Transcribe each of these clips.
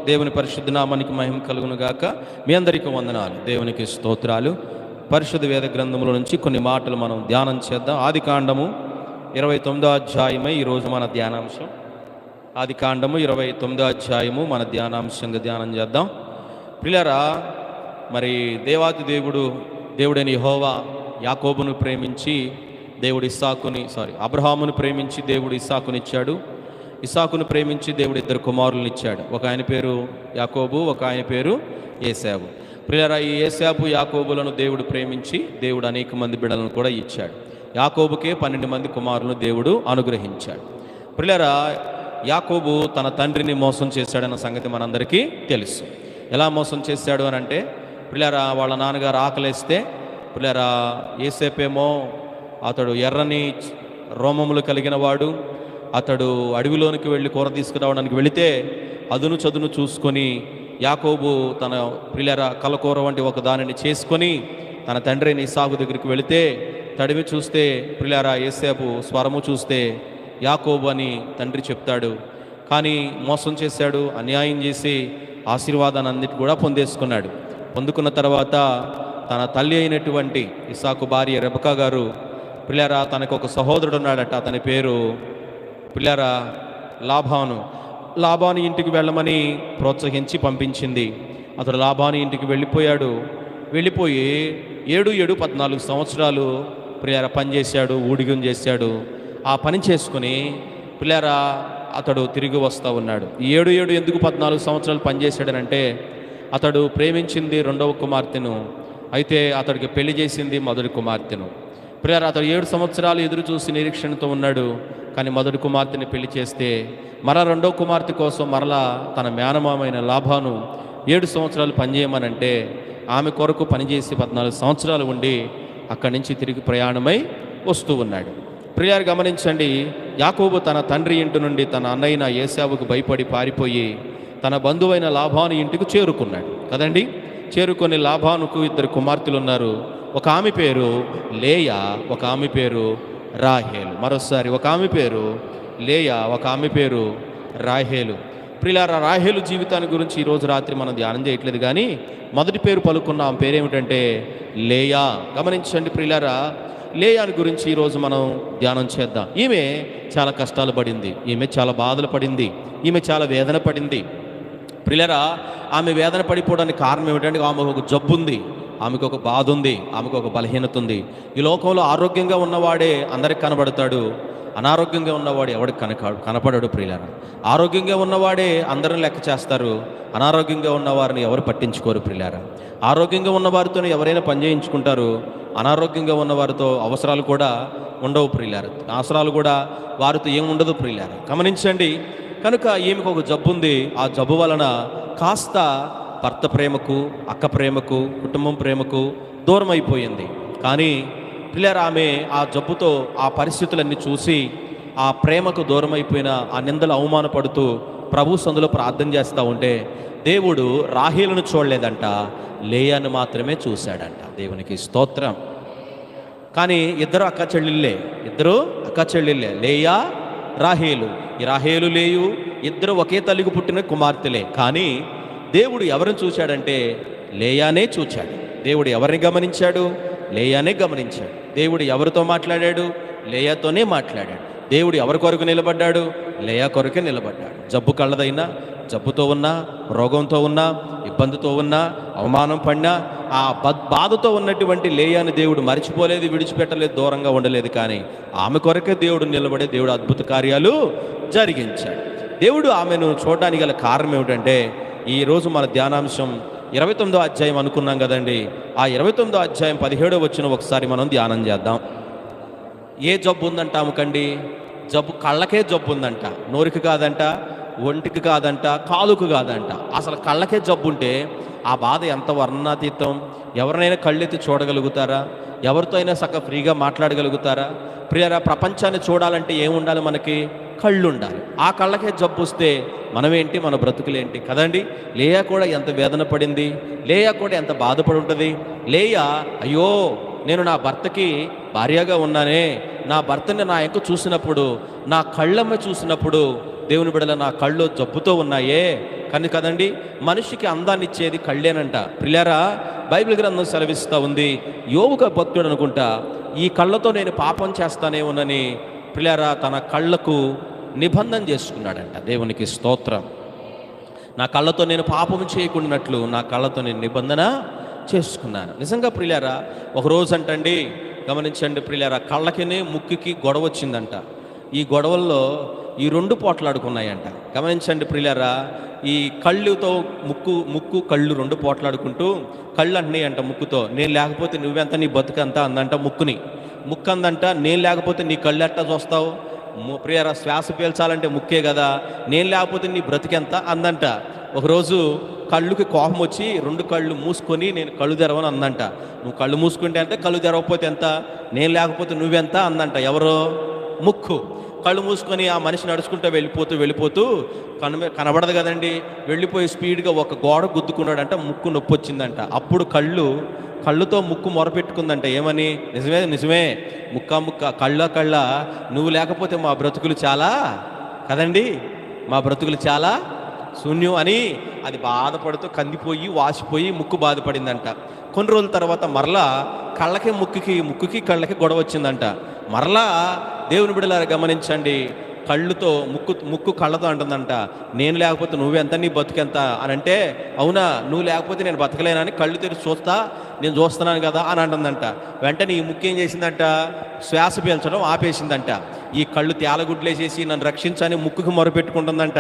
దేవుని పరిశుద్ధ నామానికి మహిమ కలుగును గాక. మీ అందరికీ వందనాలు, దేవునికి స్తోత్రాలు. పరిశుద్ధ వేద గ్రంథంలో నుంచి కొన్ని మాటలు మనం ధ్యానం చేద్దాం. ఆదికాండము 29వ అధ్యాయమే ఈరోజు మన ధ్యానాంశం. ఆదికాండము 29వ అధ్యాయము మన ధ్యానాంశంగా ధ్యానం చేద్దాం. ప్రియులారా, మరి దేవాది దేవుడైన యెహోవా యాకోబును ప్రేమించి అబ్రహామును ప్రేమించి దేవుడు ఇస్సాకునిచ్చాడు. ఇస్సాకును ప్రేమించి దేవుడు 2 కుమారులను ఇచ్చాడు. ఒక ఆయన పేరు యాకోబు, ఒక ఆయన పేరు ఏశావు. ప్రియులారా, ఈ ఏశావు యాకోబులను దేవుడు ప్రేమించి దేవుడు అనేక మంది బిడ్డలను కూడా ఇచ్చాడు. యాకోబుకే 12 మంది కుమారులను దేవుడు అనుగ్రహించాడు. ప్రియులారా, యాకోబు తన తండ్రిని మోసం చేశాడన్న సంగతి మనందరికీ తెలుసు. ఎలా మోసం చేశాడు అని అంటే, ప్రియులారా, వాళ్ళ నాన్నగారు ఆకలేస్తే, ప్రియులారా, ఏసేపేమో అతడు ఎర్రని రోమములు కలిగిన వాడు. అతడు అడవిలోనికి వెళ్ళి కూర తీసుకురావడానికి వెళితే అదును చదును చూసుకొని యాకోబు తన ప్రియులారా కలకూర వంటి ఒక దానిని చేసుకొని తన తండ్రి అయిన ఇస్సాకు దగ్గరికి వెళితే తడిమి చూస్తే, ప్రియులారా, ఏసేపు స్వరము చూస్తే యాకోబు అని తండ్రి చెప్తాడు. కానీ మోసం చేశాడు, అన్యాయం చేసి ఆశీర్వాదాన్ని అన్నిటి కూడా పొందుకున్న తర్వాత తన తల్లి అయినటువంటి ఇస్సాకు భార్య రెబకా గారు, ప్రియులారా, తనకు ఒక సహోదరుడు ఉన్నాడట. అతని పేరు ప్రియులారా లాబాను ఇంటికి వెళ్ళమని ప్రోత్సహించి పంపించింది. అతడు లాబాను ఇంటికి వెళ్ళిపోయి 14 సంవత్సరాలు ప్రియులారా పనిచేశాడు, ఊడిగం చేశాడు. ఆ పని చేసుకుని ప్రియులారా అతడు తిరిగి వస్తూ ఉన్నాడు. 7 ఎందుకు 14 సంవత్సరాలు పనిచేశాడనంటే, అతడు ప్రేమించింది 2వ కుమార్తెను, అయితే అతడికి పెళ్లి చేసింది 1వ కుమార్తెను. ప్రియులారా, అతడు 7 సంవత్సరాలు ఎదురు చూసి నిరీక్షణతో ఉన్నాడు. కానీ 1వ కుమార్తెని పెళ్లి చేస్తే 2వ కుమార్తె కోసం మరలా తన మేనమామైన లాభాను 7 సంవత్సరాలు పనిచేయమనంటే ఆమె కొరకు పనిచేసి 14 సంవత్సరాలు ఉండి అక్కడి నుంచి తిరిగి ప్రయాణమై వస్తూ ఉన్నాడు. ప్రియులారా, గమనించండి, యాకోబు తన తండ్రి ఇంటి నుండి తన అన్నయ్యన ఏశావుకు భయపడి పారిపోయి తన బంధువైన లాభాను ఇంటికి చేరుకున్నాడు కదండి. చేరుకొని లాభానుకు 2 కుమార్తెలు ఉన్నారు. ఒక ఆమె పేరు లేయా, ఒక ఆమె పేరు రాహేలు. మరోసారి, ఒక ఆమె పేరు లేయా, ఒక ఆమె పేరు రాహేలు. ప్రియులారా, రాహేలు జీవితాన్ని గురించి ఈరోజు రాత్రి మనం ధ్యానం చేయట్లేదు, కానీ మొదటి పేరు పలుకున్న ఆమె పేరేమిటంటే లేయా. గమనించండి ప్రియులారా, లేయాని గురించి ఈరోజు మనం ధ్యానం చేద్దాం. ఈమె చాలా కష్టాలు పడింది, ఈమె చాలా బాధలు పడింది, ఈమె చాలా వేదన పడింది. ప్రియులారా, ఆమె వేదన పడిపోవడానికి కారణం ఏమిటంటే, ఆమెకు ఒక జబ్బు ఉంది, ఆమెకు ఒక బాధ ఉంది, ఆమెకు ఒక బలహీనత ఉంది. ఈ లోకంలో ఆరోగ్యంగా ఉన్నవాడే అందరికి కనబడతాడు, అనారోగ్యంగా ఉన్నవాడు ఎవరికి కనపడడు. ప్రియులారా, ఆరోగ్యంగా ఉన్నవాడే అందరిని లెక్క చేస్తారు, అనారోగ్యంగా ఉన్నవారిని ఎవరు పట్టించుకోరు. ప్రియులారా, ఆరోగ్యంగా ఉన్నవారితో ఎవరైనా పని చేయించుకుంటారు, అనారోగ్యంగా ఉన్నవారితో అవసరాలు కూడా ఉండవు. ప్రియులారా, అవసరాలు కూడా వారితో ఏముండదు. ప్రియులారా, గమనించండి. కనుక ఈమెకు ఒక జబ్బు ఉంది. ఆ జబ్బు వలన కాస్త భర్త ప్రేమకు, అక్క ప్రేమకు, కుటుంబం ప్రేమకు దూరం అయిపోయింది. కానీ ప్రియులారా, ఆమె ఆ జబ్బుతో ఆ పరిస్థితులన్నీ చూసి ఆ ప్రేమకు దూరం అయిపోయిన ఆ నిందలు అవమానపడుతూ ప్రభు సందులో ప్రార్థన చేస్తూ ఉంటే దేవుడు రాహేలును చూడలేదంట, లేయాను మాత్రమే చూశాడంట. దేవునికి స్తోత్రం. కానీ ఇద్దరు అక్క చెల్లెళ్ళే, లేయా రాహేలు. ఈ రాహేలు లేయు ఇద్దరు ఒకే తల్లికి పుట్టిన కుమార్తెలే. కానీ దేవుడు ఎవరిని చూశాడంటే లేయానే చూశాడు. దేవుడు ఎవరిని గమనించాడు? లేయానే గమనించాడు. దేవుడు ఎవరితో మాట్లాడాడు? లేయాతోనే మాట్లాడాడు. దేవుడు ఎవరి కొరకు నిలబడ్డాడు? లేయా కొరకే నిలబడ్డాడు. జబ్బు కళ్ళదైనా, జబ్బుతో ఉన్నా, రోగంతో ఉన్నా, ఇబ్బందితో ఉన్నా, అవమానం పడినా, ఆ బాధతో ఉన్నటువంటి లేయాని దేవుడు మర్చిపోలేదు, విడిచిపెట్టలేదు, దూరంగా ఉండలేదు. కానీ ఆమె కొరకే దేవుడు నిలబడే దేవుడు అద్భుత కార్యాలు జరిగించాడు. దేవుడు ఆమెను చూడడానికి గల కారణం ఏమిటంటే, ఈరోజు మన ధ్యానాంశం 29వ అధ్యాయం అనుకున్నాం కదండి. ఆ 29వ అధ్యాయం 17వ వచనం ఒకసారి మనం ధ్యానం చేద్దాం. ఏ జబ్బు ఉందంట ఆమెకండి? జబ్బు కళ్ళకే జబ్బు ఉందంట, నోరికి కాదంట, ఒంటికి కాదంట, కాలుకు కాదంట. అసలు కళ్ళకే జబ్బు ఉంటే ఆ బాధ ఎంత వర్ణనాతీతం. ఎవరినైనా కళ్ళెత్తి చూడగలుగుతారా? ఎవరితో అయినా చక్కగా ఫ్రీగా మాట్లాడగలుగుతారా? ప్రియరా, ప్రపంచాన్ని చూడాలంటే ఏముండాలి? మనకి కళ్ళు ఉండాలి. ఆ కళ్ళకే జబ్బు వస్తే మనమేంటి, మన బ్రతుకులేంటి కదండి. లేయా కూడా ఎంత వేదన పడింది, లేయా కూడా ఎంత బాధపడి ఉంటుంది. లేయా, అయ్యో నేను నా భర్తకి భార్యగా ఉన్నానే, నా భర్తని నా యొక్క చూసినప్పుడు, నా కళ్ళమ్మ చూసినప్పుడు దేవుని బిడ్డల నా కళ్ళు జబ్బుతో ఉన్నాయే. కానీ కదండి, మనిషికి అందాన్ని ఇచ్చేది కళ్ళేనంట. ప్రియులారా, బైబిల్ గ్రంథం సెలవిస్తూ ఉంది, యోబు భక్తుడు అనుకుంటా, ఈ కళ్ళతో నేను పాపం చేస్తానేమోనని ప్రియులారా తన కళ్ళకు నిబంధన చేసుకున్నాడంట. దేవునికి స్తోత్రం. నా కళ్ళతో నేను పాపం చేయకుండానట్లు నా కళ్ళతో నేను నిబంధన చేసుకున్నాను. నిజంగా ప్రియులారా, ఒకరోజు అంటండి, గమనించండి ప్రియులారా, కళ్ళకినే ముక్కుకి గొడవ వచ్చిందంట. ఈ గొడవల్లో ఈ రెండు పోట్లాడుకున్నాయంట. గమనించండి ప్రియులారా, ఈ కళ్ళుతో ముక్కు కళ్ళు రెండు పోట్లాడుకుంటూ, కళ్ళు అంటున్నాయి అంట ముక్కుతో, నేను లేకపోతే నువ్వెంత, నీ బతుకంతా అందంట ముక్కు అందంట, నేను లేకపోతే నీ కళ్ళు ఎట్టా చూస్తావు, ప్రియులారా శ్వాస పీల్చాలంటే ముక్కే కదా, నేను లేకపోతే నీ బ్రతికెంత అందంట. ఒకరోజు కళ్ళుకి కోపం వచ్చి రెండు కళ్ళు మూసుకొని నేను కళ్ళు తెరవని అందంట. నువ్వు కళ్ళు మూసుకుంటే అంటే, కళ్ళు తెరవకపోతే ఎంత, నేను లేకపోతే నువ్వెంత అందంట. ఎవరో ముక్కు. కళ్ళు మూసుకొని ఆ మనిషి నడుచుకుంటూ వెళ్ళిపోతూ కనబడదు కదండి, వెళ్ళిపోయి స్పీడ్గా ఒక గోడ గుద్దుకున్నాడంట, ముక్కు నొప్పి వచ్చిందంట. అప్పుడు కళ్ళుతో ముక్కు మొరపెట్టుకుందంట, ఏమని, నిజమే ముక్క కళ్ళ నువ్వు లేకపోతే మా బ్రతుకులు చాలా కదండి, మా బ్రతుకులు చాలా శూన్యం అని అది బాధపడుతూ కందిపోయి వాసిపోయి ముక్కు బాధపడిందంట. కొన్ని రోజుల తర్వాత మరలా కళ్ళకి ముక్కుకి కళ్ళకి గొడవ వచ్చిందంట. మరలా దేవుని బిడ్డలారా గమనించండి, కళ్ళుతో ముక్కు కళ్ళతో అంటుందంట, నేను లేకపోతే నువ్వెంత, నీ బతుకెంత అని అంటే, అవునా నువ్వు లేకపోతే నేను బతకలేనని కళ్ళు తెరిచి నేను చూస్తున్నాను కదా అని అంటుందంట. వెంటనే ఈ ముక్కు ఏం చేసిందంట, శ్వాస పీల్చడం ఆపేసిందంట. ఈ కళ్ళు తేలగుడ్లేసేసి నన్ను రక్షించని ముక్కుకు మొరపెట్టుకుంటుందంట.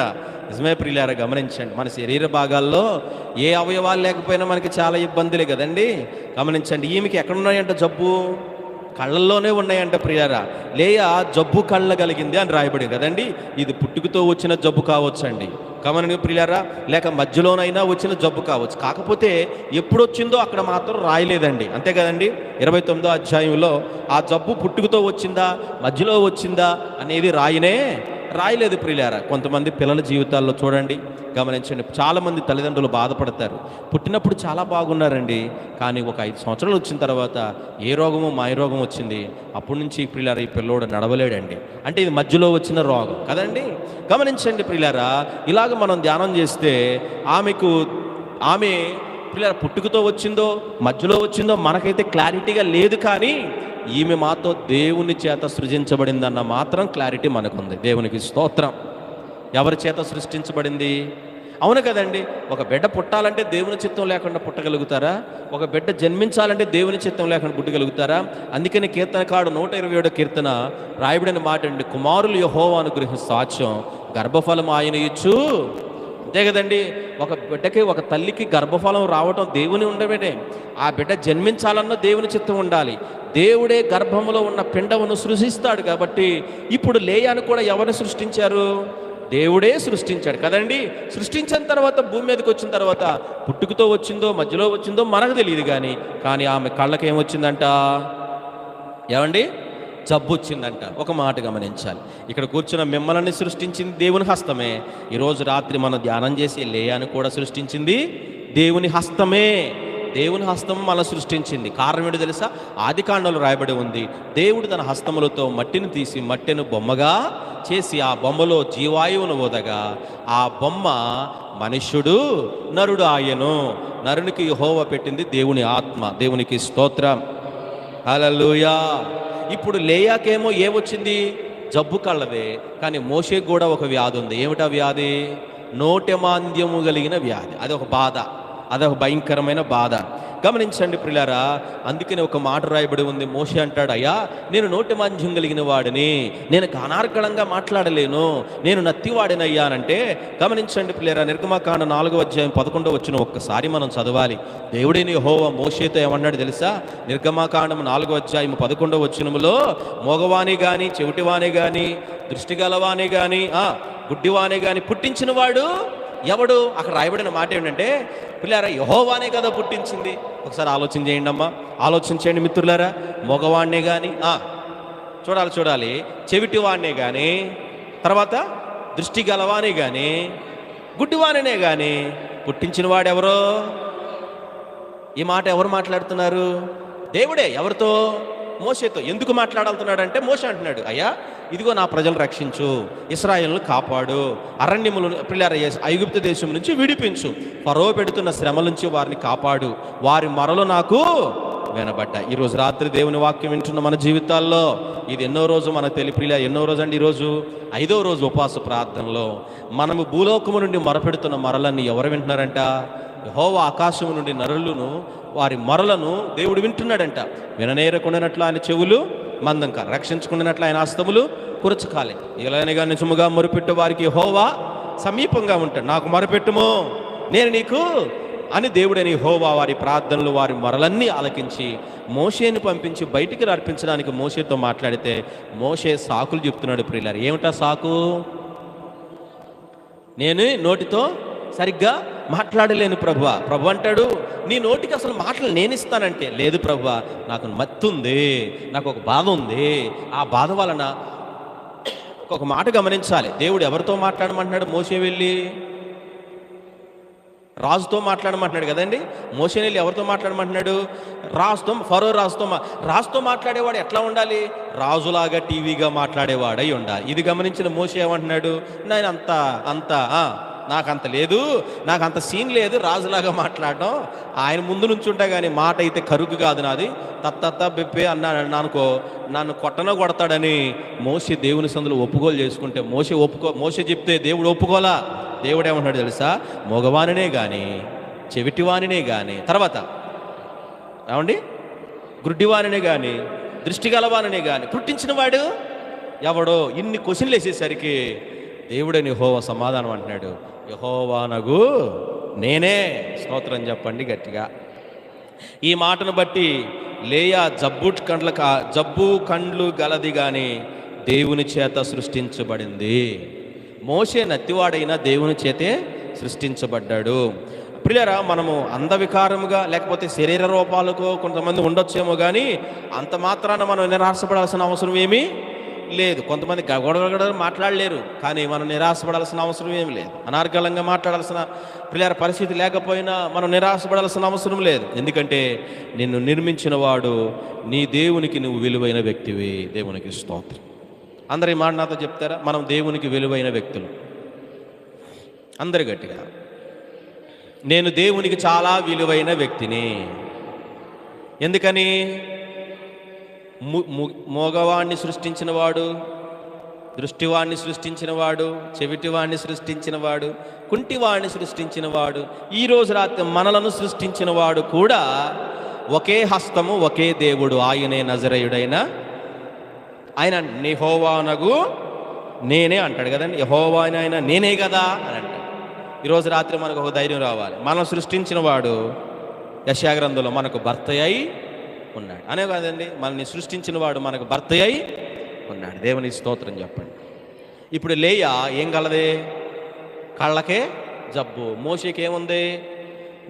నిజమే ప్రియులారా, గమనించండి, మన శరీర భాగాల్లో ఏ అవయవాలు లేకపోయినా మనకి చాలా ఇబ్బందులే కదండి. గమనించండి, ఈమెకి ఎక్కడున్నాయంట జబ్బు, కళ్ళల్లోనే ఉన్నాయంట ప్రియారా. లేయా జబ్బు కళ్ళ కలిగింది అని రాయబడింది కదండి. ఇది పుట్టుకతో వచ్చిన జబ్బు కావచ్చండి, గమని ప్రియారా, లేక మధ్యలోనైనా వచ్చిన జబ్బు కావచ్చు. కాకపోతే ఎప్పుడొచ్చిందో అక్కడ మాత్రం రాయలేదండి, అంతే కదండి. 29వ అధ్యాయంలో ఆ జబ్బు పుట్టుకతో వచ్చిందా మధ్యలో వచ్చిందా అనేది రాయలేదు ప్రియులారా. కొంతమంది పిల్లల జీవితాల్లో చూడండి, గమనించండి, చాలామంది తల్లిదండ్రులు బాధపడతారు. పుట్టినప్పుడు చాలా బాగున్నారండి, కానీ ఒక 5 సంవత్సరాలు వచ్చిన తర్వాత ఏ రోగమో మాయ రోగం వచ్చింది. అప్పటి నుంచి ప్రియులారా ఈ పిల్లోడు నడవలేడండి. అంటే ఇది మధ్యలో వచ్చిన రోగం కదండి. గమనించండి ప్రియులారా, ఇలాగ మనం ధ్యానం చేస్తే ఆమె ప్రియులారా పుట్టుకతో వచ్చిందో మధ్యలో వచ్చిందో మనకైతే క్లారిటీగా లేదు, కానీ ఈమె మాతో దేవుని చేత సృజించబడిందన్న మాత్రం క్లారిటీ మనకుంది. దేవునికి స్తోత్రం. ఎవరి చేత సృష్టించబడింది? అవును కదండి. ఒక బిడ్డ పుట్టాలంటే దేవుని చిత్తం లేకుండా పుట్టగలుగుతారా? ఒక బిడ్డ జన్మించాలంటే దేవుని చిత్తం లేకుండా పుట్టగలుగుతారా? అందుకని కీర్తనకాడు 127 కీర్తన రాయబడిన మాట అండి, కుమారులు యెహోవా అనుగ్రహించు సాక్ష్యం, గర్భఫలం ఆయన ఇచ్చు. అంతే కదండి. ఒక బిడ్డకి, ఒక తల్లికి గర్భఫలం రావటం దేవుని ఉండబెట్టే. ఆ బిడ్డ జన్మించాలన్న దేవుని చిత్తం ఉండాలి. దేవుడే గర్భములో ఉన్న పిండమును సృష్టిస్తాడు. కాబట్టి ఇప్పుడు లేయాను కూడా ఎవరిని సృష్టించారు? దేవుడే సృష్టించాడు కదండి. సృష్టించిన తర్వాత భూమి మీదకి వచ్చిన తర్వాత పుట్టుకతో వచ్చిందో మధ్యలో వచ్చిందో మనకు తెలియదు, కానీ ఆమె కళ్ళకి ఏమొచ్చిందంట, ఏమండి, జబ్బు వచ్చిందంట. ఒక మాట గమనించాలి, ఇక్కడ కూర్చున్న మిమ్మల్ని సృష్టించింది దేవుని హస్తమే. ఈరోజు రాత్రి మనం ధ్యానం చేసి లేయాను కూడా సృష్టించింది దేవుని హస్తమే. దేవుని హస్తం మనం సృష్టించింది. కారణం ఏంటో తెలుసా? ఆదికాండంలో రాయబడి ఉంది, దేవుడు తన హస్తములతో మట్టిని తీసి మట్టిని బొమ్మగా చేసి ఆ బొమ్మలో జీవాయువును ఓదగా ఆ బొమ్మ మనుష్యుడు నరుడు ఆయను. నరునికి యెహోవా పెట్టింది దేవుని ఆత్మ. దేవునికి స్తోత్రం, హల్లెలూయా. ఇప్పుడు లేయాకేమో ఏమొచ్చింది? జబ్బు కళ్ళదే. కానీ మోషేకు కూడా ఒక వ్యాధి ఉంది. ఏమిటా వ్యాధి? నోటెమాంద్యము కలిగిన వ్యాధి. అదొక బాధ, అదొక భయంకరమైన బాధ. గమనించండి ప్రియులారా, అందుకని ఒక మాట రాయబడి ఉంది. మోషే అంటాడు, అయ్యా నేను నోటెమాంద్యం కలిగిన వాడిని, నేను అనార్గళంగా మాట్లాడలేను, నేను నత్తివాడినయ్యానంటే. గమనించండి ప్రియులారా, నిర్గమకాండ 4వ అధ్యాయం 11వ వచనం ఒక్కసారి మనం చదవాలి. దేవుడైన యెహోవా మోషేతో ఏమన్నాడు తెలుసా? నిర్గమకాండం 4వ అధ్యాయం 11వ వచనములో, మోగవాణి కానీ చెవిటివాణి కానీ దృష్టి గలవాణి కానీ గుడ్డివాణి కానీ పుట్టించిన వాడు ఎవడు? అక్కడ రాయబడిన మాట ఏంటంటే, పిల్లారా యెహోవానే కదా పుట్టించింది. ఒకసారి ఆలోచన చేయండి అమ్మా, ఆలోచన చేయండి మిత్రులారా. మగవాణ్ణే కానీ చూడాలి, చెవిటివాణ్ణే కానీ, తర్వాత దృష్టి గలవాణి కానీ గుడ్డివాణినే కానీ పుట్టించిన వాడెవరో? ఈ మాట ఎవరు మాట్లాడుతున్నారు? దేవుడే. ఎవరితో? మోషేతో ఎందుకు మాట్లాడుతున్నాడంటే మోషే అంటున్నాడు, అయ్యా ఇదిగో నా ప్రజలు రక్షించు, ఇశ్రాయేలును కాపాడు, అరణ్యములను ఐగుప్తు దేశం నుంచి విడిపించు, ఫరో పెడుతున్న శ్రమల నుంచి వారిని కాపాడు, వారి మొరలు నాకు వినబడ్డా. ఈరోజు రాత్రి దేవుని వాక్యం వింటున్న మన జీవితాల్లో ఇది ఎన్నో రోజు మనకు ప్రియుల ఎన్నో రోజు అండి. ఈరోజు 5వ రోజు ఉపవాస ప్రార్థనలో మనము భూలోకము నుండి మొరపెడుతున్న మొరలన్నీ ఎవరు వింటున్నారంట? యెహోవా ఆకాశము నుండి నరులను వారి మొరలను దేవుడు వింటున్నాడంట. విననేరకుండానట్లు ఆయన చెవులు మందంక, రక్షించుకున్నట్లు ఆయన హస్తములు కురచకాలే. ఇలానగా నిజముగా మొరపెట్టు వారికి యెహోవా సమీపంగా ఉంటాడు. నాకు మొరపెట్టుమో నేను నీకు అని దేవుడని యెహోవా వారి ప్రార్థనలు వారి మొరలన్నీ ఆలకించి మోషేని పంపించి బయటికి అర్పించడానికి మోషేతో మాట్లాడితే మోషే సాకులు చెప్తున్నాడు. ప్రియులారు, ఏమిటా సాకు? నేను నోటితో సరిగ్గా మాట్లాడలేను ప్రభువా. ప్రభు అంటాడు, నీ నోటికి అసలు మాటలు నేను ఇస్తానంటే, లేదు ప్రభువా, నాకు మత్తుంది, నాకు ఒక బాధ ఉంది, ఆ బాధ వలన ఒక మాట గమనించాలి. దేవుడు ఎవరితో మాట్లాడమంటున్నాడు? మోషే వెళ్ళి రాజుతో మాట్లాడమంటున్నాడు కదండి. మోషే వెళ్ళి ఎవరితో మాట్లాడమంటున్నాడు? రాజుతో, ఫరో రాజుతో మాట్లాడేవాడు ఎట్లా ఉండాలి? రాజులాగా టీవీగా మాట్లాడేవాడై ఉండాలి. ఇది గమనించిన మోషే ఏమంటున్నాడు? నేను నాకంత లేదు, నాకంత సీన్ లేదు రాజులాగా మాట్లాడడం. ఆయన ముందు నుంచి ఉంటా కానీ మాట అయితే కరుగు కాదు నాది, బెప్పే అన్నాడు అనుకో, నన్ను కొడతాడని మోషే దేవుని సందులో ఒప్పుకోలు చేసుకుంటే మోషే చెప్తే దేవుడు ఒప్పుకోలా. దేవుడు ఏమంటాడు తెలుసా? మగవానినే కానీ, చెవిటివానినే కానీ, తర్వాత ఏమండి గుడ్డివానినే కానీ, దృష్టి గలవానినే కానీ పుట్టించిన వాడు ఎవడో? ఇన్ని క్వశ్చన్లు వేసేసరికి దేవుడని యెహోవా సమాధానం అంటున్నాడు, యెహోవానగు నేనే. స్తోత్రం చెప్పండి గట్టిగా. ఈ మాటను బట్టి లేయా జబ్బు కండ్లు గలది కానీ దేవుని చేత సృష్టించబడింది. మోషే నత్తివాడైనా దేవుని చేతే సృష్టించబడ్డాడు. ప్రియులారా, మనము అందవికారముగా లేకపోతే శరీర రూపాలకు కొంతమంది ఉండొచ్చేమో కానీ అంత మాత్రాన మనం నిరాశపడాల్సిన అవసరం ఏమీ లేదు. కొంతమంది గొడవ మాట్లాడలేరు, కానీ మనం నిరాశపడాల్సిన అవసరం ఏమి లేదు. అనార్గళంగా మాట్లాడాల్సిన ప్రియులారా పరిస్థితి లేకపోయినా మనం నిరాశపడాల్సిన అవసరం లేదు. ఎందుకంటే నిన్ను నిర్మించిన వాడు నీ దేవునికి నువ్వు విలువైన వ్యక్తివి. దేవునికి స్తోత్రం. అందరి మాట నాతో చెప్తారా? మనం దేవునికి విలువైన వ్యక్తులు. అందరి గట్టిగా, నేను దేవునికి చాలా విలువైన వ్యక్తిని. ఎందుకని? మోగవాణ్ణి సృష్టించినవాడు, దృష్టివాణ్ణి సృష్టించినవాడు, చెవిటివాణ్ణి సృష్టించినవాడు, కుంటివాణ్ణి సృష్టించినవాడు, ఈరోజు రాత్రి మనలను సృష్టించినవాడు కూడా ఒకే హస్తము, ఒకే దేవుడు, ఆయనే నజరేయుడైన ఆయన. యెహోవానగు నేనే అంటాడు కదండి. యెహోవా ఆయన నేనే కదా అని అంటాడు. ఈరోజు రాత్రి మనకు ఒక ధైర్యం రావాలి. మనం సృష్టించిన వాడు యెషయా గ్రంథంలో మనకు భర్త అయి ఉన్నాడు అనే కదండి. మనల్ని సృష్టించిన వాడు మనకు భర్త అయి ఉన్నాడు. దేవుని స్తోత్రం చెప్పండి. ఇప్పుడు లేయా ఏం కలదే? కళ్ళకే జబ్బు. మోషేకి ఏముంది?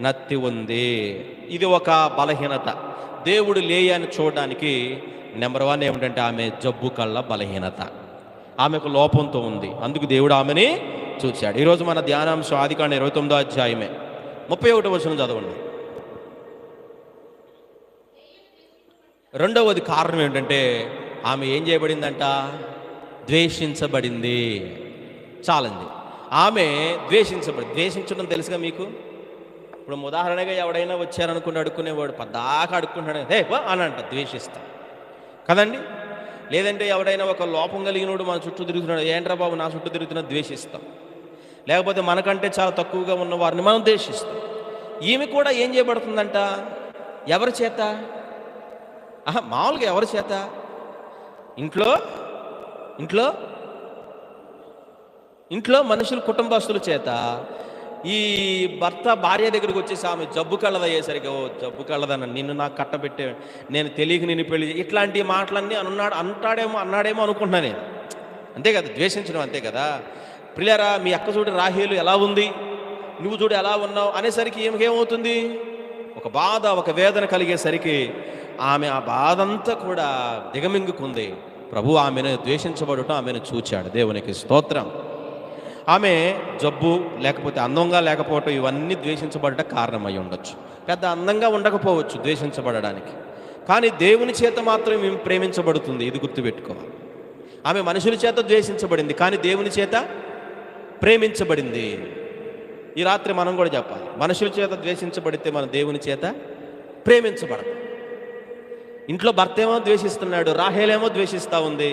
నత్తి ఉంది. ఇది ఒక బలహీనత. దేవుడు లేయాని చూడడానికి నెంబర్ 1 ఏమిటంటే ఆమె జబ్బు కళ్ళ బలహీనత, ఆమెకు లోపంతో ఉంది. అందుకు దేవుడు ఆమెని చూశాడు. ఈరోజు మన ధ్యానాంశం ఆదికాండం 29వ అధ్యాయమే 31వ వచనం చదవండి. రెండవది కారణం ఏంటంటే ఆమె ఏం చేయబడిందంట? ద్వేషించబడింది. చాలండి, ఆమె ద్వేషించడం తెలుసుగా మీకు. ఇప్పుడు ఉదాహరణగా ఎవడైనా వచ్చారనుకుని అడుక్కునేవాడు పద్దాకా అడుక్కుంటాడు, హే అని అంట, ద్వేషిస్తా కదండి. లేదంటే ఎవడైనా ఒక లోపం కలిగినోడు మన చుట్టూ తిరుగుతున్నాడు, ఏంట్రా బాబు నా చుట్టూ తిరుగుతున్నా, ద్వేషిస్తాం. లేకపోతే మనకంటే చాలా తక్కువగా ఉన్న వారిని మనం ద్వేషిస్తాం. ఈమె కూడా ఏం చేయబడుతుందంట? ఎవరి చేత? మామూలుగా ఎవరి చేత? ఇంట్లో మనుషులు, కుటుంబస్తుల చేత. ఈ భర్త భార్య దగ్గరికి వచ్చేసి ఆమె జబ్బు కళ్ళదయ్యేసరికి, ఓ జబ్బు కళ్ళదన్న, నిన్ను నాకు కట్టబెట్టే, నేను తెలియక నిన్ను పెళ్లి, ఇట్లాంటి మాటలన్నీ అన్నాడేమో అనుకుంటున్నా నేను. అంతే కదా, ద్వేషించడం అంతే కదా. ప్రియులారా, మీ అక్క చూడు రాహేలు ఎలా ఉంది, నువ్వు చూడు ఎలా ఉన్నావు అనేసరికి ఏమవుతుంది? ఒక బాధ, ఒక వేదన కలిగేసరికి ఆమె ఆ బాధ అంతా కూడా దిగమింగుకుంది. ప్రభు ఆమెను ద్వేషించబడటం ఆమెను చూచాడు. దేవునికి స్తోత్రం. ఆమె జబ్బు లేకపోతే అందంగా లేకపోవటం ఇవన్నీ ద్వేషించబడటం కారణమై ఉండొచ్చు. పెద్ద అందంగా ఉండకపోవచ్చు ద్వేషించబడడానికి, కానీ దేవుని చేత మాత్రం ఈమె ప్రేమించబడుతుంది. ఇది గుర్తుపెట్టుకోవాలి. ఆమె మనుషుల చేత ద్వేషించబడింది, కానీ దేవుని చేత ప్రేమించబడింది. ఈ రాత్రి మనం కూడా చెప్పాలి, మనుషుల చేత ద్వేషించబడితే మనం దేవుని చేత ప్రేమించబడదు. ఇంట్లో భర్త ఏమో ద్వేషిస్తున్నాడు, రాహేలేమో ద్వేషిస్తూ ఉంది.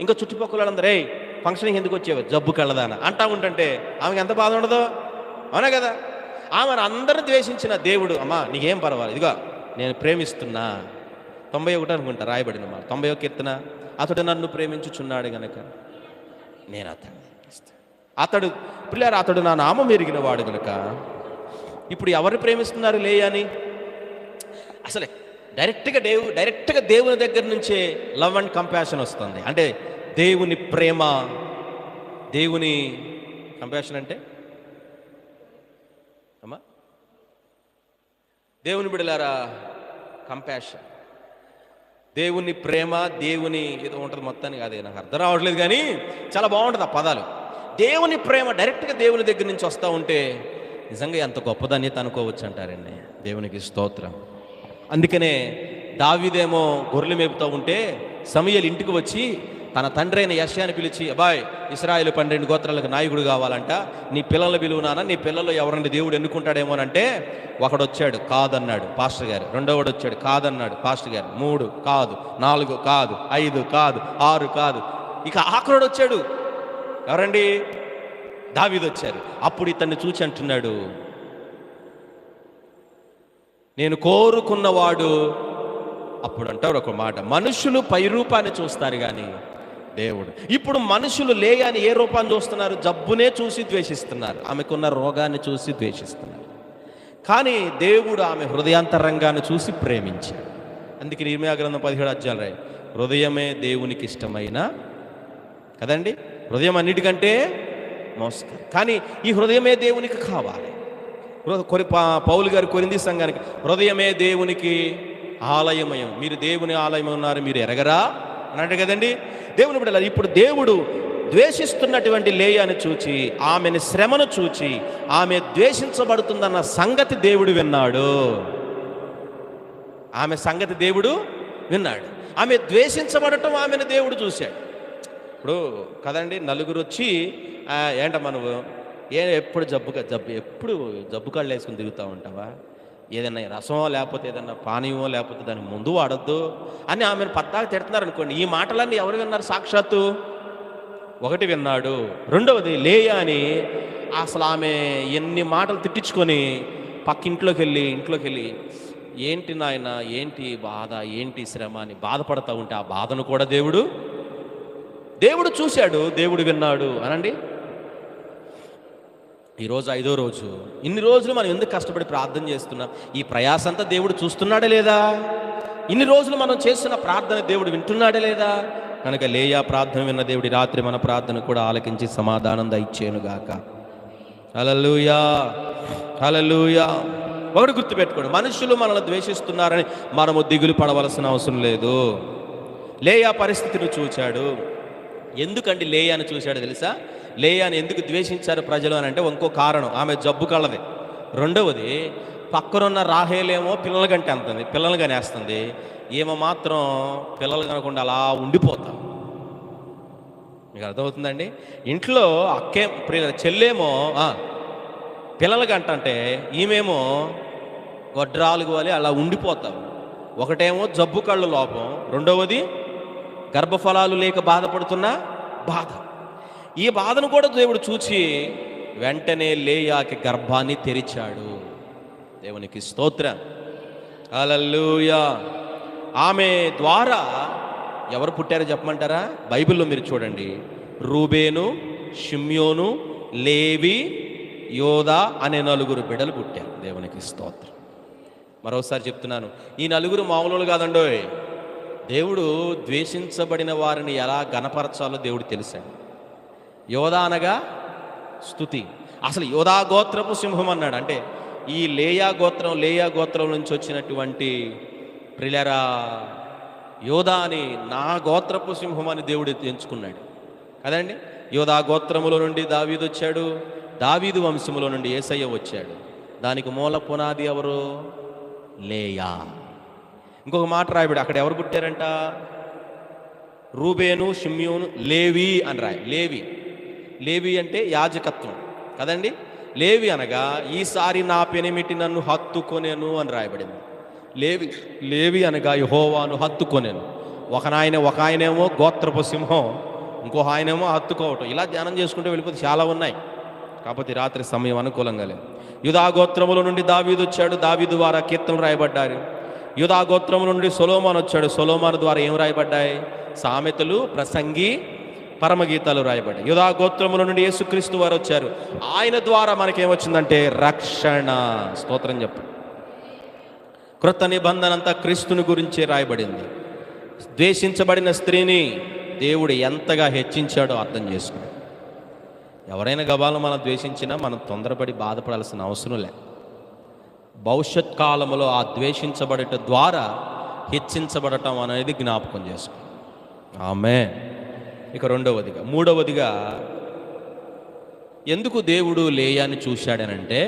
ఇంకా చుట్టుపక్కల వాళ్ళందరూ రే ఫంక్షన్కి ఎందుకు వచ్చేవా, జబ్బు కళ్ళదాన అంటా ఉంటుంటే ఆమెకి ఎంత బాధ ఉండదో, అవునా కదా? ఆమెను అందరూ ద్వేషించిన దేవుడు, అమ్మా నీకేం పర్వాలేదు, ఇదిగో నేను ప్రేమిస్తున్నా. 91 అనుకుంటా రాయబడిన మాట, 91 కీర్తన. అతడు నన్ను ప్రేమించుచున్నాడు గనక నేను అతడు పిల్లారు, అతడు నా నామం ఎరిగిన వాడు గనక. ఇప్పుడు ఎవరు ప్రేమిస్తున్నారు లేయాని? అసలే డైరెక్ట్గా దేవుని దగ్గర నుంచే లవ్ అండ్ కంపాషన్ వస్తుంది. అంటే దేవుని ప్రేమ, దేవుని కంపాషన్ అంటే అమ్మా దేవుని బిడలారా, కంపాషన్, దేవుని ప్రేమ, దేవుని ఏదో ఉంటుంది మొత్తానికి, అదే నాకు అర్థం రావట్లేదు కానీ చాలా బాగుంటుంది ఆ పదాలు. దేవుని ప్రేమ డైరెక్ట్గా దేవుని దగ్గర నుంచి వస్తూ ఉంటే నిజంగా ఎంత గొప్పదని అనుకోవచ్చు అంటారండి. దేవునికి స్తోత్రం. అందుకనే దావీదేమో గొర్రెలు మేపుతూ ఉంటే సమూయేలు ఇంటికి వచ్చి తన తండ్రి అయిన యెషయాని పిలిచి, అబ్బాయ్ ఇశ్రాయేలు 12 గోత్రాలకు నాయకుడు కావాలంట, నీ పిల్లల విలువనానా, నీ పిల్లల్లో ఎవరండి దేవుడు ఎన్నుకుంటాడేమోనంటే ఒకడు వచ్చాడు కాదన్నాడు పాస్టర్ గారు, రెండోవాడు వచ్చాడు కాదన్నాడు పాస్టర్ గారు, 3 కాదు, 4 కాదు, 5 కాదు, 6 కాదు, ఇక ఆఖరుడు వచ్చాడు. ఎవరండి? దావీదు వచ్చారు. అప్పుడు ఇతన్ని చూచి అంటున్నాడు, నేను కోరుకున్నవాడు. అప్పుడు అంటారు ఒక మాట, మనుషులు పై రూపాన్ని చూస్తారు కానీ దేవుడు. ఇప్పుడు మనుషులు లేయాని ఏ రూపాన్ని చూస్తున్నారు? జబ్బునే చూసి ద్వేషిస్తున్నారు, ఆమెకున్న రోగాన్ని చూసి ద్వేషిస్తున్నారు. కానీ దేవుడు ఆమె హృదయాంతరంగాన్ని చూసి ప్రేమించాడు. అందుకే ఇర్మీయా గ్రంథం 17 అధ్యాయం రాయి, హృదయమే దేవునికి ఇష్టమైన కదండి. హృదయం అన్నిటికంటే మోస్కరం, కానీ ఈ హృదయమే దేవునికి కావాలి. పౌలు గారు కొరింథీ సంఘానికి, హృదయమే దేవునికి ఆలయమయం, మీరు దేవుని ఆలయం ఉన్నారు మీరు ఎరగరా అన్నట్టు కదండి. దేవుని బిడ్డలారా, ఇప్పుడు దేవుడు ద్వేషిస్తున్నటువంటి లేయాను చూచి, ఆమెను శ్రమను చూచి, ఆమె ద్వేషించబడుతుందన్న సంగతి దేవుడు విన్నాడు. ఆమె సంగతి దేవుడు విన్నాడు. ఆమె ద్వేషించబడటం ఆమెను దేవుడు చూశాడు. ఇప్పుడు కదండి, నలుగురు వచ్చి ఏంటమ్మా నువ్వు ఎప్పుడు ఎప్పుడు జబ్బు కాళ్ళు వేసుకుని తిరుగుతూ ఉంటావా, ఏదైనా రసమో లేకపోతే ఏదన్నా పానీయమో లేకపోతే దానికి ముందు వాడొద్దు అని ఆమెను పద్దాగా తిడుతున్నారు అనుకోండి. ఈ మాటలన్నీ ఎవరు విన్నారు? సాక్షాత్తు ఒకటి విన్నాడు. రెండవది లేయా అని అసలు ఆమె ఎన్ని మాటలు తిట్టించుకొని ఇంట్లోకి వెళ్ళి ఏంటి నాయన, ఏంటి బాధ, ఏంటి శ్రమ అని బాధపడతా ఉంటే ఆ బాధను కూడా దేవుడు చూశాడు, దేవుడు విన్నాడు అనండి. ఈరోజు 5వ రోజు. ఇన్ని రోజులు మనం ఎందుకు కష్టపడి ప్రార్థన చేస్తున్నాం? ఈ ప్రయాస అంతా దేవుడు చూస్తున్నాడా లేదా? ఇన్ని రోజులు మనం చేస్తున్న ప్రార్థన దేవుడు వింటున్నాడా లేదా? కనుక లేయా ప్రార్థన విన్న దేవుడి రాత్రి మన ప్రార్థన కూడా ఆలకించి సమాధానం దయచేయునుగాక. హల్లెలూయా, హల్లెలూయా. ఒకటి గుర్తుపెట్టుకోండి, మనుషులు మనల్ని ద్వేషిస్తున్నారని మనము దిగులు పడవలసిన అవసరం లేదు. లేయా పరిస్థితిని చూచాడు. ఎందుకండి లేయాని చూశాడు తెలుసా? లేయాని ఎందుకు ద్వేషించారు ప్రజలు అని అంటే ఇంకో కారణం, ఆమె జబ్బు కలది. రెండవది, పక్కనున్న రాహేలేమో పిల్లలు కంటే పిల్లలు కనేస్తుంది, ఈమె మాత్రం పిల్లలు కనకుండా అలా ఉండిపోతాం. మీకు అర్థమవుతుందండి? ఇంట్లో చెల్లేమో పిల్లలు కంటే ఈమెమో గొడ్రాలు వాలి అలా ఉండిపోతాం. ఒకటేమో జబ్బు కళ్ళు లోపం, రెండవది గర్భఫలాలు లేక బాధపడుతున్న బాధ. ఈ బాధను కూడా దేవుడు చూచి వెంటనే లేయాకి గర్భాన్ని తెరిచాడు. దేవునికి స్తోత్రం, హల్లెలూయా. ఆమె ద్వారా ఎవరు పుట్టారో చెప్పమంటారా? బైబిల్లో మీరు చూడండి, రూబేను, షిమ్యోను, లేవి, యోదా అనే 4 బిడ్డలు పుట్టారు. దేవునికి స్తోత్రం. మరోసారి చెప్తున్నాను, ఈ 4 మామూలు కాదండోయ్. దేవుడు ద్వేషించబడిన వారిని ఎలా గణపరచాలో దేవుడు తెలుసాడు. యోదా అనగా స్తుతి. అసలు యోదా గోత్రపు సింహం అన్నాడు. అంటే ఈ లేయా గోత్రం నుంచి వచ్చినటువంటి ప్రిలరా యోదా అని నా గోత్రపు సింహం అని దేవుడు ఎంచుకున్నాడు కదండి. యోదా గోత్రములో నుండి దావీదు వచ్చాడు, దావీదు వంశములో నుండి యేసయ్య వచ్చాడు. దానికి మూల పునాది ఎవరు? లేయా. ఇంకొక మాట రాయబడి అక్కడ ఎవరు పుట్టారంట? రూబేను, షిమ్యోను, లేవి అని రాయి. లేవి, లేవి అంటే యాజకత్వం కదండి. లేవి అనగా ఈసారి నా పెనిమిటి నన్ను హత్తుకొనేను అని రాయబడింది. లేవి, లేవి అనగా యెహోవాను హత్తుకొనేను. ఒక ఆయనేమో గోత్రపు సింహం, ఇంకో ఆయనేమో హత్తుకోవటం. ఇలా ధ్యానం చేసుకుంటూ వెళ్ళిపోతే చాలా ఉన్నాయి. కాకపోతే రాత్రి సమయం అనుకూలంగా లేదు. యూదా గోత్రముల నుండి దావీదు వచ్చాడు, దావీదు ద్వారా కీర్తనలు రాయబడ్డారు. యూదా గోత్రముల నుండి సొలొమోను వచ్చాడు, సొలొమోను ద్వారా ఏం రాయబడ్డాయి? సామెతలు, ప్రసంగి, పరమగీతాలు రాయబడ్డాయి. యూదా గోత్రముల నుండి యేసుక్రీస్తు వారు వచ్చారు, ఆయన ద్వారా మనకేమొచ్చిందంటే రక్షణ. స్తోత్రం చెప్పండి. క్రొత్త నిబంధన అంతా క్రీస్తుని గురించే రాయబడింది. ద్వేషించబడిన స్త్రీని దేవుడు ఎంతగా హెచ్చించాడో అర్థం చేసుకుని, ఎవరైనా గబాలను మనం ద్వేషించినా మనం తొందరపడి బాధపడాల్సిన అవసరం లే. భవిష్యత్ కాలంలో ఆ ద్వేషించబడట ద్వారా హెచ్చించబడటం అనేది జ్ఞాపకం చేసుకో. ఆమేన్. ఇక మూడవదిగా ఎందుకు దేవుడు లేయాని చూశాడనంటే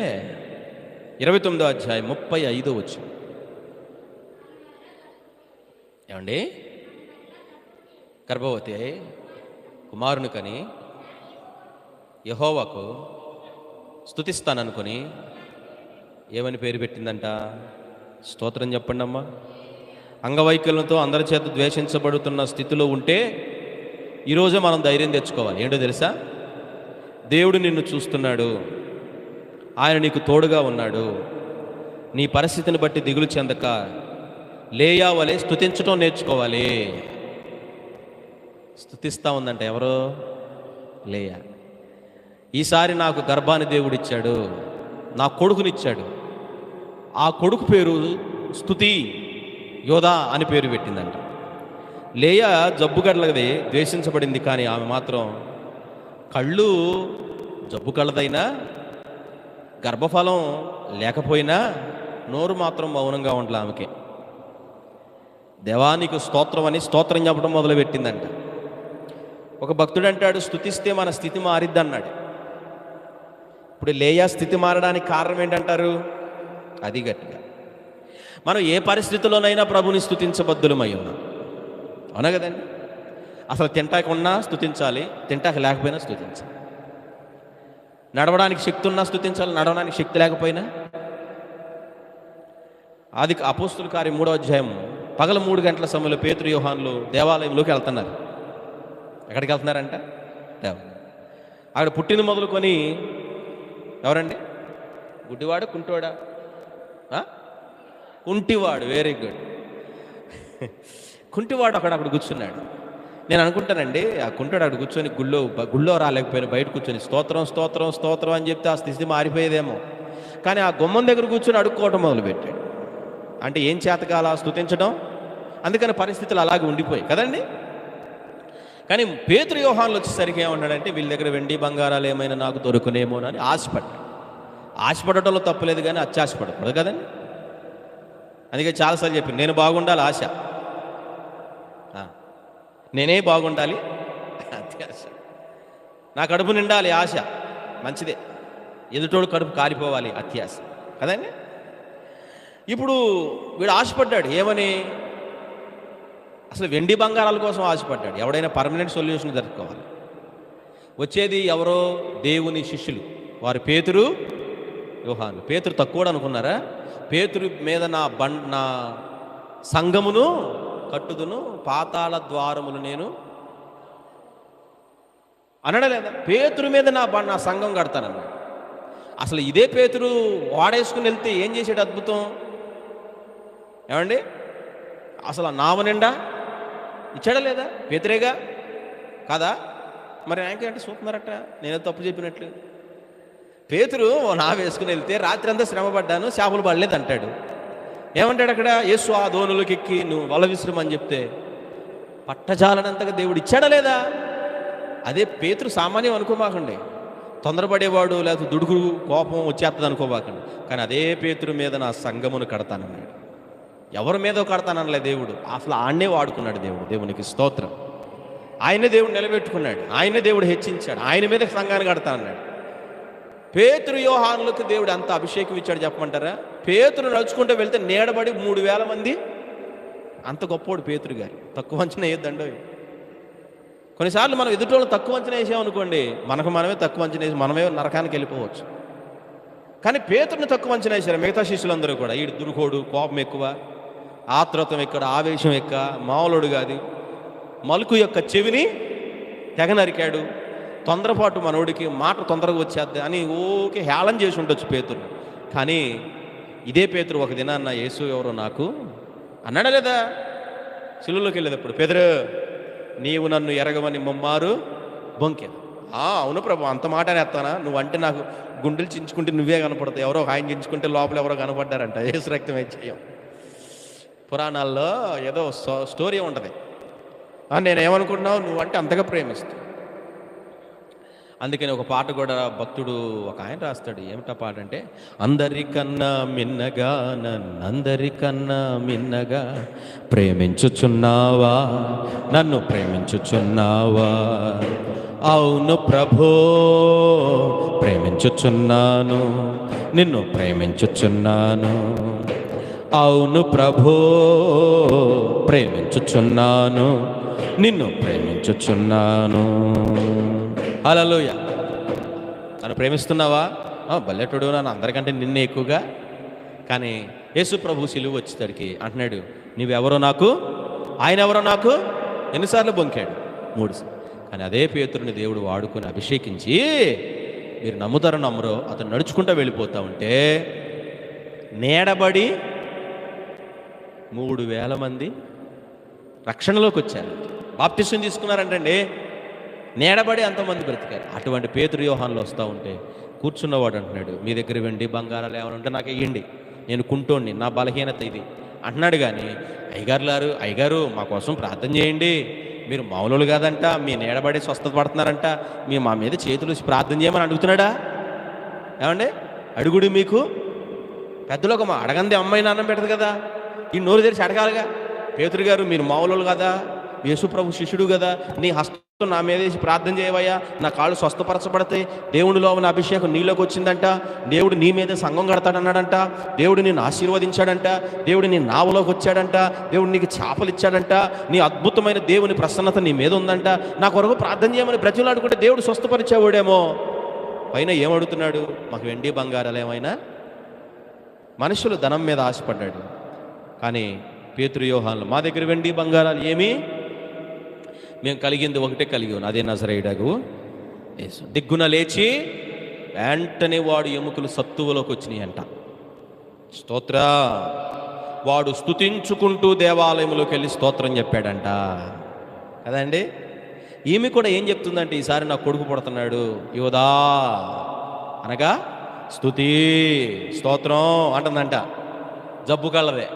29వ అధ్యాయం 35వ వచనం. ఏమండి? గర్భవతి కుమారుని కని యెహోవాకు స్తుతిస్తాననుకొని ఏమని పేరు పెట్టిందంట? స్తోత్రం చెప్పండి అమ్మా. అంగవైకల్యంతో అందరి చేత ద్వేషించబడుతున్న స్థితిలో ఉంటే ఈరోజే మనం ధైర్యం తెచ్చుకోవాలి. ఏంటో తెలుసా? దేవుడు నిన్ను చూస్తున్నాడు, ఆయన నీకు తోడుగా ఉన్నాడు. నీ పరిస్థితిని బట్టి దిగులు చెందక లేయా వలె స్తుతించడం నేర్చుకోవాలి. స్తుతిస్తూ ఉందంట ఎవరో? లేయా. ఈసారి నాకు గర్భాన్ని దేవుడిచ్చాడు, నా కొడుకునిచ్చాడు. ఆ కొడుకు పేరు స్తుతి, యోధా అని పేరు పెట్టిందంట. లేయా జబ్బు కళ్ళది, ద్వేషించబడింది. కానీ ఆమె మాత్రం కళ్ళు జబ్బు కళ్ళదైనా, గర్భఫలం లేకపోయినా నోరు మాత్రం మౌనంగా ఉండాలి ఆమెకి. దేవానికి స్తోత్రం అని స్తోత్రం చెప్పడం మొదలుపెట్టిందంట. ఒక భక్తుడు అంటాడు, స్తుతిస్తే మన స్థితి మారిద్ది అన్నాడు. ఇప్పుడు లేయా స్థితి మారడానికి కారణం ఏంటంటారు? అది గట్టిగా మనం ఏ పరిస్థితుల్లోనైనా ప్రభుని స్తుతించబద్దులమై ఉన్నాం, అవునా కదండి? అసలు తింటాక ఉన్నా స్తుతించాలి, తింటాక లేకపోయినా స్తుతించాలి. నడవడానికి శక్తి ఉన్నా స్తుతించాలి, నడవడానికి శక్తి లేకపోయినా. అది అపోస్తుల కార్యం 3వ అధ్యాయం పగల 3 గంటల సమయంలో పేతురు యోహానులు దేవాలయంలోకి వెళ్తున్నారు. ఎక్కడికి వెళ్తున్నారంట? అక్కడ పుట్టిన మొదలుకొని ఎవరండి? గుడ్డివాడు, కుంటోడా? కుంటివాడు. Very good. కుంటివాడు అక్కడ కూర్చున్నాడు. నేను అనుకుంటానండి, ఆ కుంటాడు అక్కడ కూర్చొని గుళ్ళో రాలేకపోయినా బయట కూర్చొని స్తోత్రం స్తోత్రం స్తోత్రం అని చెప్తే ఆ స్థితి మారిపోయేదేమో. కానీ ఆ గుమ్మం దగ్గర కూర్చొని అడుక్కోవటం మొదలుపెట్టాడు. అంటే ఏం చేతకాల స్తుతించడం? అందుకని పరిస్థితులు అలాగే ఉండిపోయాయి కదండి. కానీ పేతురు యోహానులు వచ్చేసరికి ఏమన్నాడంటే, వీళ్ళ దగ్గర వెండి బంగారాలు ఏమైనా నాకు దొరుకునేమోనని ఆశపడ్డాడు. ఆశపడటంలో తప్పులేదు, కానీ అత్యాశపడకూడదు కదండి. అందుకే చాలాసార్లు చెప్పి, నేను బాగుండాలి ఆశ, నేనే బాగుండాలి అత్యాశ, నా కడుపు నిండాలి ఆశ, మంచిదే. ఎదుటోడు కడుపు కారిపోవాలి అత్యాశ కదండి. ఇప్పుడు వీడు ఆశపడ్డాడు ఏమని? అసలు వెండి బంగారాల కోసం ఆశపడ్డాడు. ఎవడైనా పర్మనెంట్ సొల్యూషన్ జరుపుకోవాలి. వచ్చేది ఎవరో? దేవుని శిష్యులు, వారు పేతురు, యోహాను. పేతురు తక్కువ అనుకున్నారా? పేతురు మీద నా సంఘమును కట్టుదును, పాతాళ ద్వారములు నేను అనడలేదా? పేతురు మీద నా సంఘం కడతానన్నాడు. అసలు ఇదే పేతురు వాడేసుకుని వెళ్తే ఏం చేసాడు? అద్భుతం. ఏమండి? అసలు ఆ నావ నిండా ఇచ్చాడా లేదా? పేతురేగా కాదా? మరి ఆయనకేంటే చూస్తున్నారట నేనే తప్పు చెప్పినట్లు. పేతురు నావ వేసుకుని వెళ్తే రాత్రి అంతా శ్రమపడ్డాను, చేపలు పడలేదు అంటాడు. ఏమంటాడు అక్కడ? యేసు ఆ దోణులకి ఎక్కి నువ్వు వల విసురమని చెప్తే పట్టజాలనంతగా దేవుడు ఇచ్చాడా లేదా? అదే పేతురు సామాన్యం అనుకోమాకండి, తొందరపడేవాడు లేకపోతే దుడుకు కోపం వచ్చేస్తుంది అనుకోబాకండి. కానీ అదే పేతురు మీద నా సంఘమును కడతానన్నాడు. ఎవరి మీదో కడతాననలే దేవుడు, అసలు ఆయన్నే వాడుకున్నాడు దేవుడు. దేవునికి స్తోత్రం. ఆయనే దేవుడు నిలబెట్టుకున్నాడు, ఆయనే దేవుడు హెచ్చించాడు, ఆయన మీద సంఘాన్ని కడతానన్నాడు. పేతురు యోహానులకు దేవుడు అంత అభిషేకం ఇచ్చాడు చెప్పమంటారా? పేతురు నడుచుకుంటూ వెళ్తే నీడబడి 3000 మంది అంత గొప్పోడు పేతురు గారు. తక్కువ అంచనా వేయొద్దండో. కొన్నిసార్లు మనం ఎదుటోళ్ళు తక్కువ అంచనా వేసామనుకోండి, మనకు మనమే తక్కువ అంచనా వేసి మనమే నరకానికి వెళ్ళిపోవచ్చు. కానీ పేతురుని తక్కువ అంచనా వేశారు మిగతా శిష్యులందరూ కూడా. ఈడు దురుకోడు, కోపం ఎక్కువ, ఆత్రతం ఎక్కువ, ఆవేశం ఎక్కువ, మామూలుడు కాదు, మలుకు యొక్క చెవిని తెగ నరికాడు, తొందరపాటు మనోడికి మాట తొందరగా వచ్చేద్ది అని ఓకే హేళన చేసి ఉండొచ్చు పేతురు. కానీ ఇదే పేతురు ఒక దినాన్న యేసు ఎవరో నాకు అన్నాడా లేదా? సిలువలోకి వెళ్ళేటప్పుడు, పేతురు నీవు నన్ను ఎరగమని ముమ్మారు బొంకెను. అవును ప్రభు, అంత మాట అనేస్తానా? నువ్వంటే నాకు గుండెలు చించుకుంటే నువ్వే కనపడతావు, ఎవరో ఆయన చించుకుంటే లోపల ఎవరో కనపడ్డారంట. యేసు రక్తం చేయం. పురాణాల్లో ఏదో స్టోరీ ఉంటుంది. నేనేమనుకుంటున్నావు, నువ్వంటే అంతగా ప్రేమిస్తావు. అందుకని ఒక పాట కూడా భక్తుడు ఒక ఆయన రాస్తాడు. ఏమిటా పాట అంటే, అందరికన్నా మిన్నగా నన్నందరికన్నా మిన్నగా ప్రేమించుచున్నావా, నన్ను ప్రేమించుచున్నావా. అవును ప్రభో ప్రేమించుచున్నాను, నిన్ను ప్రేమించుచున్నాను. అవును ప్రభో ప్రేమించుచున్నాను, నిన్ను ప్రేమించుచున్నాను. హల్లెలూయా. నన్ను ప్రేమిస్తున్నావా? బల్లెటుడు, నన్ను అందరికంటే నిన్నే ఎక్కువగా. కానీ యేసు ప్రభు సిలువ వచ్చేసరికి అంటున్నాడు, నీవెవరో నాకు, ఆయన ఎవరో నాకు. ఎన్నిసార్లు బొంకాడు? 3 సార్లు. కానీ అదే పేతురుని దేవుడు వాడుకొని అభిషేకించి, మీరు నమ్ముతారో నమ్మరో, అతను నడుచుకుంటూ వెళ్ళిపోతా ఉంటే నీడబడి 3,000 మంది రక్షణలోకి వచ్చారు, బాప్టిసం తీసుకున్నారంటండి. నీడబడి అంతమంది బ్రతికారు. అటువంటి పేతురు యోహాన్లు వస్తూ ఉంటే కూర్చున్నవాడు అంటున్నాడు, మీ దగ్గర వెండి బంగారాలు ఏమైనా ఉంటే నాకు ఇవ్వండి, నేను కుంటోండి, నా బలహీనత ఇది అంటున్నాడు. కానీ అయ్యగారు మా కోసం ప్రార్థన చేయండి, మీరు మామూలు కాదంట, మీ నీడబడి స్వస్థత పడుతున్నారంట, మీ మా మీద చేతులు ప్రార్థన చేయమని అడుగుతున్నాడా? ఏమండి, అడుగుడు మీకు పెద్దలోకి మా అడగంది అమ్మాయి నాన్నం పెట్టదు కదా, ఈ నోరు తెరిచి అడగాలిగా. పేతురు గారు మీరు మామూలు కదా, యేసు ప్రభు శిష్యుడు కదా, నీ హస్తం నా మీద వేసి ప్రార్థన చేయవయ్యా, నా కాళ్ళు స్వస్థపరచబడతాయి, దేవుడిలో ఉన్న అభిషేకం నీలోకి వచ్చిందంట, దేవుడు నీ మీద సంఘం కడతాడన్నాడంట, దేవుడు నిన్ను ఆశీర్వదించాడంట, దేవుడు నీ నావలోకి వచ్చాడంట, దేవుడు నీకు చేపలు ఇచ్చాడంట, నీ అద్భుతమైన దేవుని ప్రసన్నత నీ మీద ఉందంట, నా కొరకు ప్రార్థన చేయమని బ్రతిమలాడుకుంటే దేవుడు స్వస్థపరిచేవాడేమో. పైన ఏమడుగుతున్నాడు? మాకు వెండి బంగారాలు ఏమైనా. మనుషులు ధనం మీద ఆశపడ్డాడు. కానీ పేతురు యోహాన్లు, మా దగ్గర వెండి బంగారాలు ఏమీ, మేము కలిగింది ఒకటే కలిగి ఉన్నాం, అదే నజరేయుడగు యేసు. దిగ్గున లేచి వెంటనే వాడు ఎముకలు సత్తువలోకి వచ్చినాయి అంట. స్తోత్ర. వాడు స్తుతించుకుంటూ దేవాలయంలోకి వెళ్ళి స్తోత్రం చెప్పాడంట కదండి. ఈమె కూడా ఏం చెప్తుందంటే, ఈసారి నా కొడుకు పుడుతున్నాడు యోదా అనగా స్తుతి స్తోత్రం అంటుందంట. జబ్బు కళ్ళదే.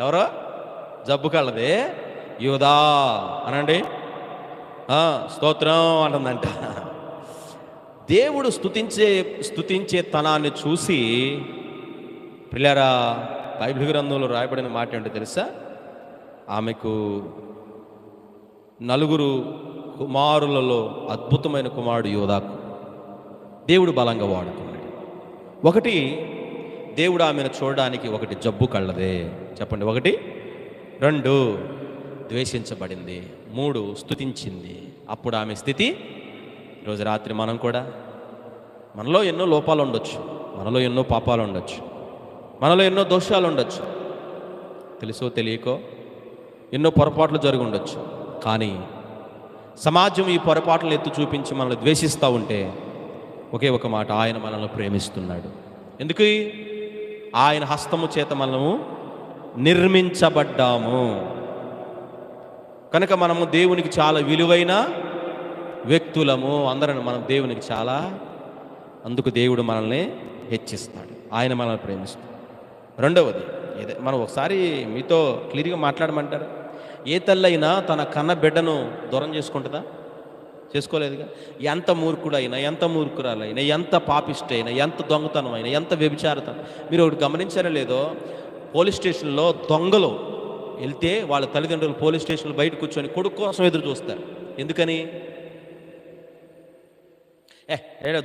ఎవరో జబ్బు కళ్ళదే యోదా అనండి, స్తోత్రం అంటుందంట. దేవుడు స్తుతించే తనాన్ని చూసి, పిల్లరా బైబిల్ గ్రంథంలో రాయబడిన మాట ఏంటో తెలుసా? ఆమెకు 4 కుమారులలో అద్భుతమైన కుమారుడు యోదాకు దేవుడు బలంగా వాడుకున్నాడు. 1, దేవుడు ఆమెను చూడడానికి 1 జబ్బు కళ్ళదే. చెప్పండి. 1, 2 ద్వేషించబడింది, 3 స్తుతించింది. అప్పుడు ఆమె స్థితి. ఈరోజు రాత్రి మనం కూడా, మనలో ఎన్నో లోపాలు ఉండొచ్చు, మనలో ఎన్నో పాపాలు ఉండొచ్చు, మనలో ఎన్నో దోషాలు ఉండొచ్చు, తెలుసో తెలియకో ఎన్నో పొరపాట్లు జరిగి ఉండొచ్చు. కానీ సమాజం ఈ పొరపాట్లను ఎత్తు చూపించి మనల్ని ద్వేషిస్తూ ఉంటే ఒకే ఒక మాట, ఆయన మనల్ని ప్రేమిస్తున్నాడు. ఎందుకు? ఆయన హస్తము చేత మనము నిర్మించబడ్డాము కనుక మనము దేవునికి చాలా విలువైన వ్యక్తులము. అందరం మనం దేవునికి చాలా, అందుకు దేవుడు మనల్ని హెచ్చిస్తాడు, ఆయన మనల్ని ప్రేమిస్తాడు. 2వది, మనం ఒకసారి మీతో క్లియర్గా మాట్లాడమంటారు, ఏ తల్లైనా తన కన్న బిడ్డను దూరం చేసుకుంటుందా? చేసుకోలేదుగా. ఎంత మూర్ఖుడైనా, ఎంత మూర్ఖురాలైనా, ఎంత పాపిష్టైనా, ఎంత దొంగతనం అయినా, ఎంత వ్యభిచారతనం. మీరు ఒకటి గమనించారో లేదో, పోలీస్ స్టేషన్లో దొంగలు వెళ్తే వాళ్ళ తల్లిదండ్రులు పోలీస్ స్టేషన్లో బయట కూర్చొని కొడుకు కోసం ఎదురు చూస్తారు. ఎందుకని?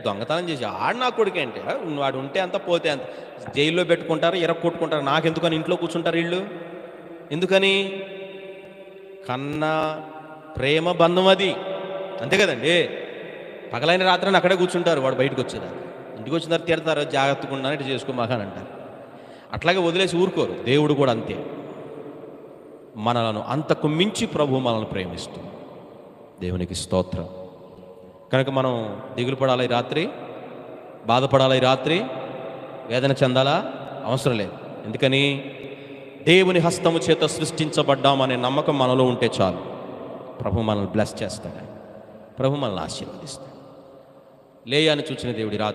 దొంగతనం చేసి ఆడు నా కొడుకు అంటే, వాడు ఉంటే అంత పోతే అంత, జైల్లో పెట్టుకుంటారు, కొట్టుకుంటారు, నాకెందుకని ఇంట్లో కూర్చుంటారు వీళ్ళు. ఎందుకని? కన్న ప్రేమ బంధం అది, అంతే కదండి. పగలైన రాత్రిని అక్కడే కూర్చుంటారు, వాడు బయటకు వచ్చేదాకా. ఇంటికి వచ్చిన తర్వాత తిడతారు, జాగ్రత్తగా ఉండాలని ఇటు చేసుకోమాకని అంటారు. అట్లాగే వదిలేసి ఊరుకోరు. దేవుడు కూడా అంతే. మనలను అంతకు మించి ప్రభు మనల్ని ప్రేమిస్తూ, దేవునికి స్తోత్రం. కనుక మనం దిగులు పడాలి ఈ రాత్రి, బాధపడాలి ఈ రాత్రి, వేదన చెందాలా అవసరం లేదు. ఎందుకని? దేవుని హస్తము చేత సృష్టించబడ్డామనే నమ్మకం మనలో ఉంటే చాలు. ప్రభు మనల్ని బ్లెస్ చేస్తాడు, ప్రభు మనల్ని ఆశీర్వదిస్తాడు. లేయాని చూచిన దేవుడి రాత్రి